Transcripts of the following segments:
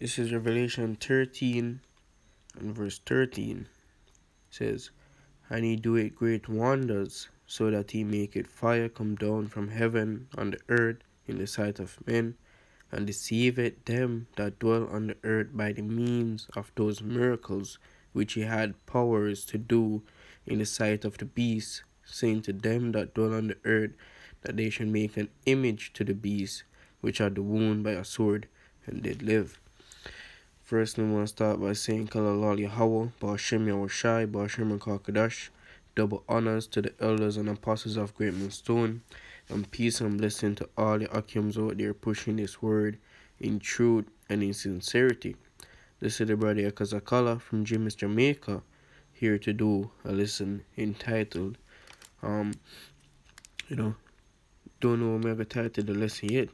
This is Revelation 13 and verse 13. It says, "And he doeth great wonders, so that he maketh fire come down from heaven on the earth in the sight of men, and deceiveth them that dwell on the earth by the means of those miracles which he had powers to do in the sight of the beast, saying to them that dwell on the earth that they should make an image to the beast, which had the wound by a sword, and did live." First, I want to start by saying Kalalal Yahweh, Ba'ashem Yahushai, Ba'ashem Kakadash. Double honors to the elders and apostles of Great Millstone, and peace and blessing to all the Akims out there pushing this word in truth and in sincerity. This is the brother Kazakala from Jimis, Jamaica, here to do a lesson entitled, don't know I'm gonna title the lesson yet,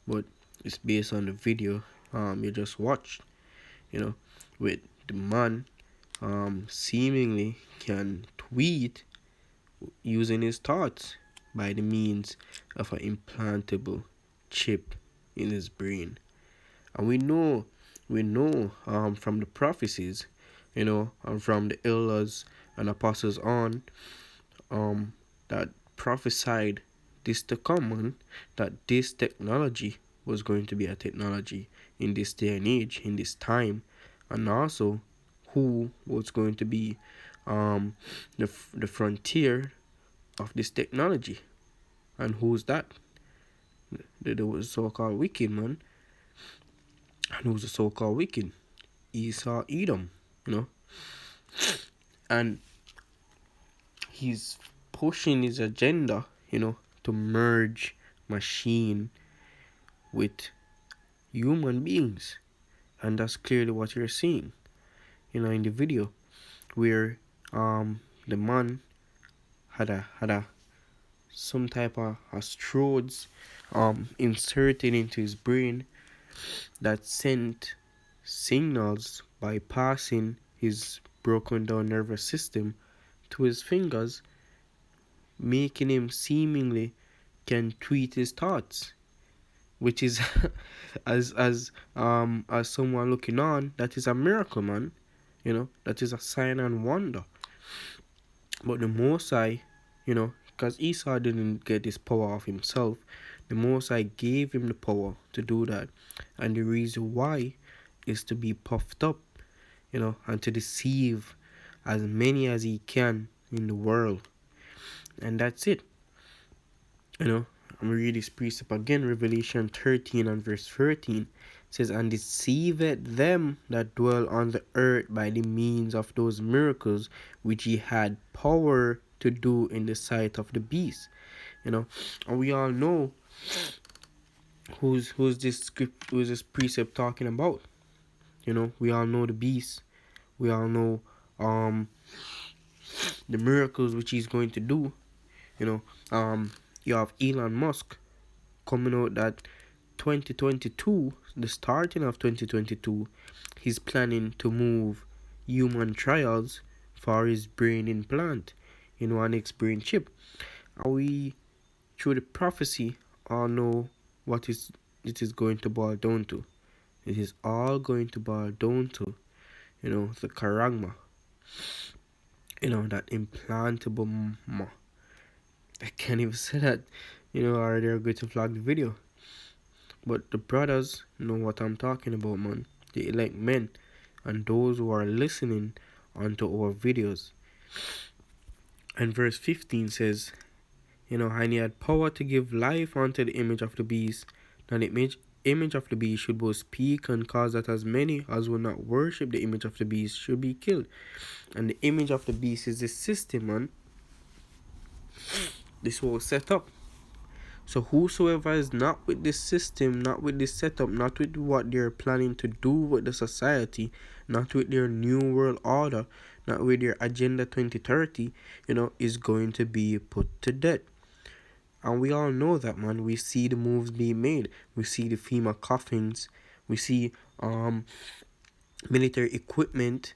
but it's based on the video you just watched. With the man seemingly can tweet using his thoughts by the means of an implantable chip in his brain. And we know from the prophecies, and from the elders and apostles on, that prophesied this to come on, that this technology was going to be a technology in this day and age, in this time, and also who was going to be the frontier of this technology. And who's that? The so-called wicked man. And who's the so-called wicked? Esau, Edom, and he's pushing his agenda, to merge machine with human beings. And that's clearly what you're seeing, in the video, where the man had a some type of astrodes inserted into his brain that sent signals bypassing his broken down nervous system to his fingers, making him seemingly can tweet his thoughts, which is as someone looking on, that is a miracle, man. That is a sign and wonder. But the Most High, because Esau didn't get this power of himself, the Most High gave him the power to do that. And the reason why is to be puffed up, and to deceive as many as he can in the world. And that's it. I'm going to read this precept again. Revelation 13 and verse 13 says, "And deceiveth them that dwell on the earth by the means of those miracles which he had power to do in the sight of the beast." And we all know who's this precept talking about. We all know the beast. We all know the miracles which he's going to do. You have Elon Musk coming out that 2022, the starting of 2022, he's planning to move human trials for his brain implant, an X-brain chip. And we, through the prophecy, all know what it is going to boil down to. It is all going to boil down to, the charagma, that implantable I can't even say that, or they're going to flag the video. But the brothers know what I'm talking about, man. The elect men and those who are listening onto our videos. And verse 15 says, "And he had power to give life unto the image of the beast. And the image of the beast should both speak and cause that as many as will not worship the image of the beast should be killed." And the image of the beast is the system, man. This was set up. So whosoever is not with this system, not with this setup, not with what they're planning to do with the society, not with their new world order, not with their agenda 2030, is going to be put to death. And we all know that, man. We see the moves being made. We see the FEMA coffins. We see military equipment,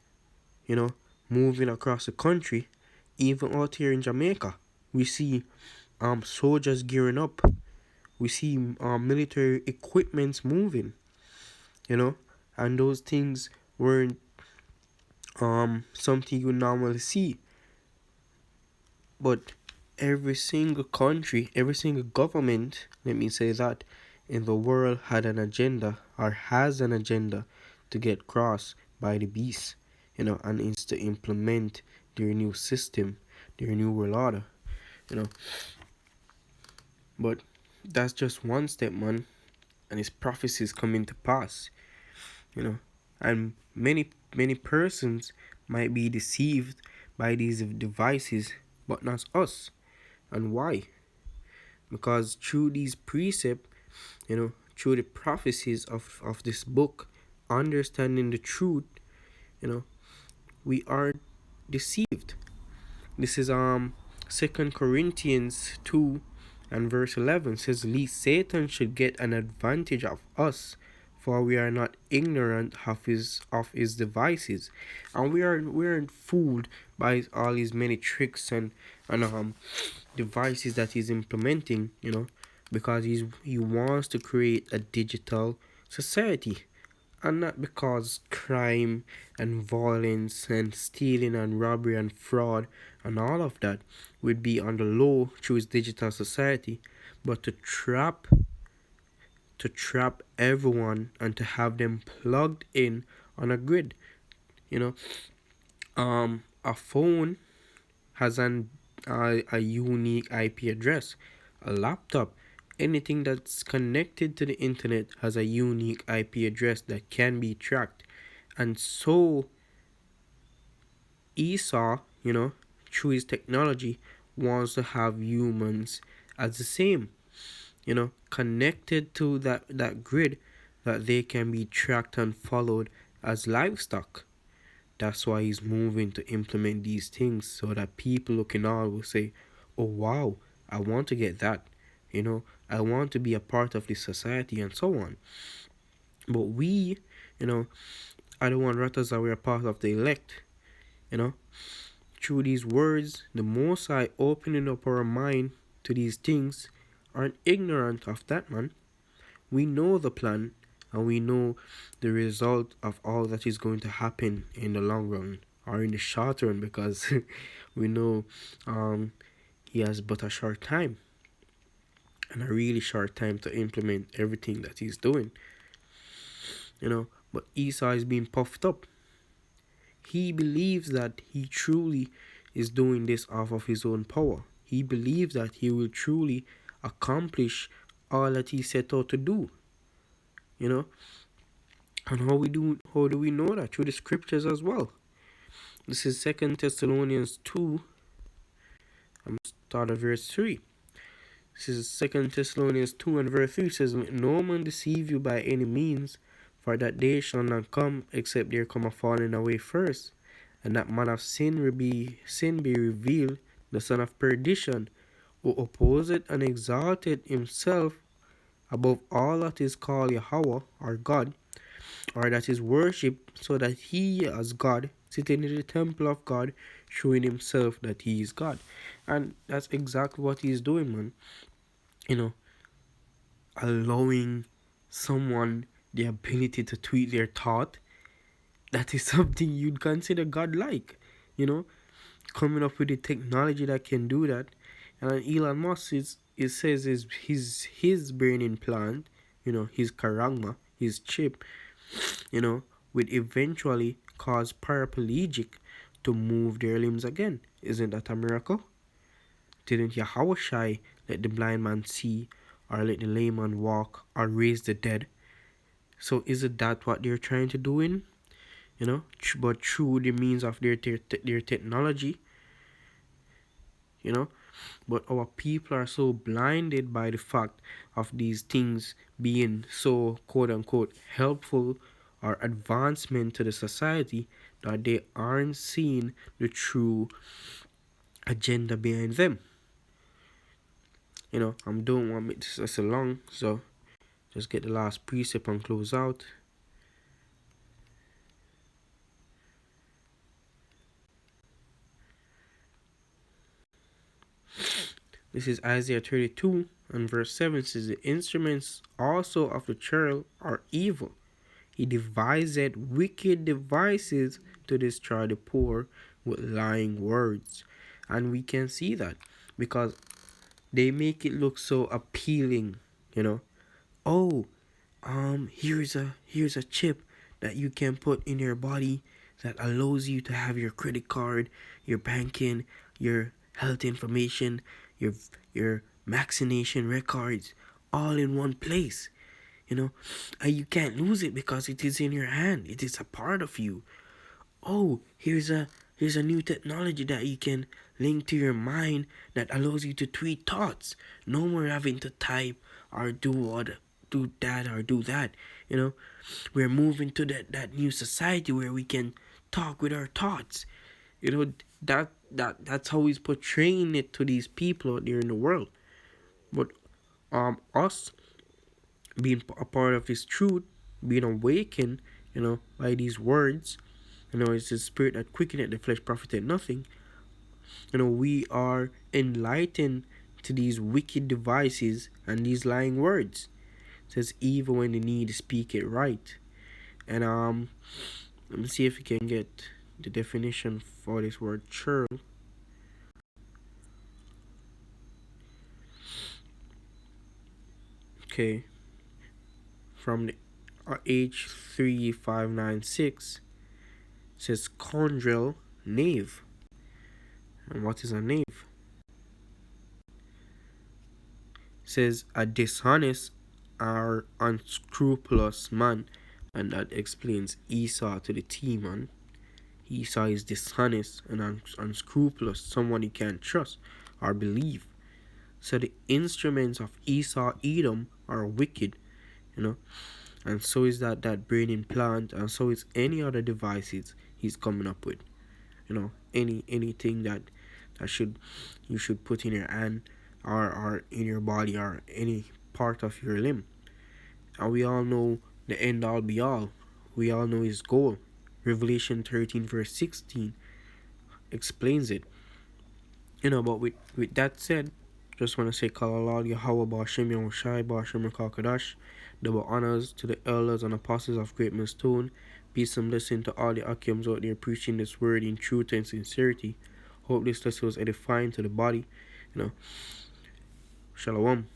moving across the country, even out here in Jamaica. We see soldiers gearing up. We see military equipments moving, and those things weren't something you normally see. But every single country, every single government, let me say that, in the world had an agenda or has an agenda to get crossed by the beast, and is to implement their new system, their new world order, you know. But that's just one step, man, and his prophecies coming to pass, you know. And many persons might be deceived by these devices, but not us. And why? Because through these precepts, through the prophecies of this book, understanding the truth, you know, we are deceived. This is 2 Corinthians 2 and verse 11 says, "Lest Satan should get an advantage of us, for we are not ignorant of his devices." And we aren't fooled by all these many tricks and devices that he's implementing, because he wants to create a digital society, and not because crime and violence and stealing and robbery and fraud and all of that would be on the low through his digital society, but to trap everyone and to have them plugged in on a grid. You know, a phone has a unique IP address. A laptop, anything that's connected to the internet has a unique IP address that can be tracked. And so Esau, through his technology, wants to have humans as the same, connected to that grid, that they can be tracked and followed as livestock. That's why he's moving to implement these things, so that people looking on will say, "Oh wow, I want to get that." I want to be a part of this society and so on. But we, you know, are the one writers that we're a part of the elect, you know. Through these words, the Most High opening up our mind to these things, aren't ignorant of that, man. We know the plan, and we know the result of all that is going to happen in the long run or in the short run, because we know he has but a short time, and a really short time to implement everything that he's doing. But Esau is being puffed up. He believes that he truly is doing this off of his own power. He believes that he will truly accomplish all that he set out to do. You know, and how do we know that? Through the scriptures as well. This is 2 Thessalonians 2. I'm start at verse 3. This is 2 Thessalonians 2 and verse 3 says, "Let no man deceive you by any means, for that day shall not come except there come a falling away first, and that man of sin be revealed, the son of perdition, who opposeth and exalted himself above all that is called Yahweh or God, or that is worshipped, so that he as God, sitting in the temple of God, showing himself that he is God." And that's exactly what he's doing, man. You know, allowing someone the ability to tweet their thought, that is something you'd consider godlike. You know, coming up with the technology that can do that. And Elon Musk it says is his brain implant, his karangma, his chip, would eventually cause paraplegic to move their limbs again. Isn't that a miracle? Didn't Yahweh let the blind man see, or let the lame man walk, or raise the dead? So isn't that what they're trying to do in? But through the means of their technology, you know. But our people are so blinded by the fact of these things being so quote unquote helpful or advancement to the society, that they aren't seeing the true agenda behind them. I'm don't want me to so long, so just get the last precept and close out. This is Isaiah 32 and verse 7 says, "The instruments also of the churl are evil. He devised wicked devices to destroy the poor with lying words. And we can see that because they make it look so appealing, you know. Oh, here's a chip that you can put in your body that allows you to have your credit card, your banking, your health information, your your vaccination records all in one place, you know. And you can't lose it because it is in your hand. It is a part of you. Oh, here's a new technology that you can link to your mind that allows you to tweet thoughts. No more having to type or do that or do that. You know, we're moving to that new society where we can talk with our thoughts. You know, that's how he's portraying it to these people out there in the world. But us being a part of this truth, being awakened, by these words, it's the spirit that quickeneth the flesh profited nothing. We are enlightened to these wicked devices and these lying words. It says even when they need to speak it right. And let me see if we can get the definition for this word churl. Okay, from the H3596 says chondral knave. And what is a knave? It says a dishonest or unscrupulous man, and that explains Esau to the T, man. Esau is dishonest and unscrupulous, someone you can't trust or believe. So the instruments of Esau Edom are wicked, you know, and so is that brain implant, and so is any other devices he's coming up with. Anything that should you should put in your hand or in your body or any part of your limb. And we all know the end all be all. We all know his goal. Revelation 13 verse 16 explains it. But with that said, just want to say Kalalal Yahweh Bashim Yahushai Bashim Kakadash. Double honors to the elders and apostles of Great Millstone. Peace and blessing to all the Akims out there preaching this word in truth and sincerity. Hope this lesson was edifying to the body. Shalom.